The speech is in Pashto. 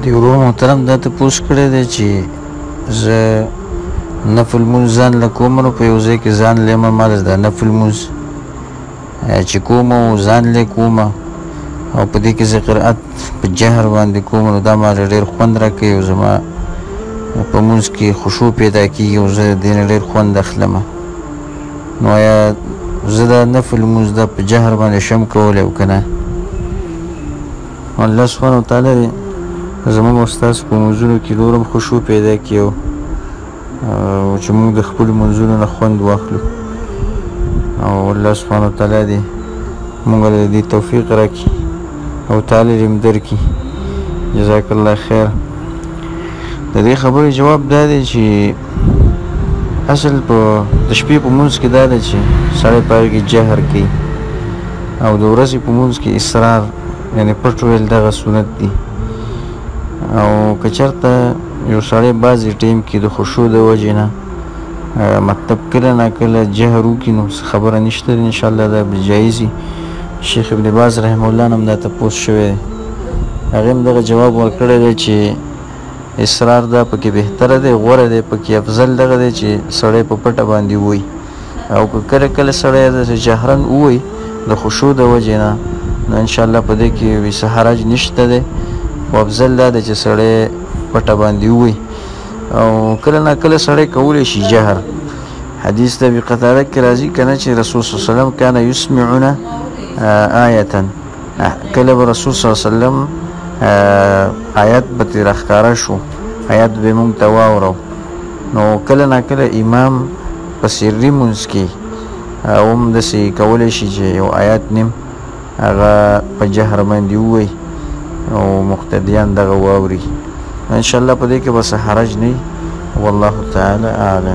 دی ورور محترم دا تپوس کړی دی چې زه نفل لمونځ ځان له کوم نو په یو ځای کې ځان لیمه ما دا نفل لمونځ چې کوم او ځان لی کوم او په دې کې زه قرأت په جهر باندې کوم نو دا ما ډېر خوند راکوي او زما په لمونځ کې خشوع پیدا کېږي او زه د دې نه ډېر خوند اخلم. نو آیا زه دا نفل لمونځ دا په جهر باندې شم کولی او که نه؟ الله سبحانه وتعالی دې زموږ او ستاسو په لمونځونو کې نور هم خشوع پیدا کړي او چې موږ د خپلو لمونځونو نه خوند واخلو او الله سبحانه وتعالی دې موږ له دې توفیق راکړي او تعالی دې هم درکړي. جزاک الله خیر. د دې خبرې جواب دا دی چې اصل په د شپې په لمونځ کې دا دی چې سړی په هغې کې جهر کوي او د ورځې په لمونځ کې اصرار یعنې پټ ویل دغه سنت دي. او که چېرته یو سړی بعضې ټایم کې د خشوع د وجې نه مطلب کله ناکله جهر وکړي نو خبره نشته دی، انشاءالله دا به جایز وي. شیخ ابن باز رحمه الله نه هم دا تپوس شوی دی، هغې هم دغه جواب ورکړی دی چې اصرار دا پکې بهتره دی، غوره دی، پکې افضل دغه دی چې سړی په پټه باندې ووایي او که کله کله سړی داسې جهرن ووایي د خشوع د وجې نه نو انشاءالله په دې کې څه حرج نشته دی خو افضل دا دی چې سړی پټه باندې ووایي او کله ناکله سړی کولی شي جهر. حدیث د ابي قتاده کې راځي که نه چې رسول صلی الله علیه وسلم کان یسمعنا آیة، کله به رسول صلی الله علیه وسلم آیت به ترې راښکاره شو، آیت به موږ ته واورو. نو کله ناکله امام په سري لمونځ کې هم داسې کولی شي چې یو آیت نیم هغه په جهر باندې ووایي او مقتدیان دغه واوري. انشاءالله په دې کې به څه حرج نه وي. والله تعالی اعلم.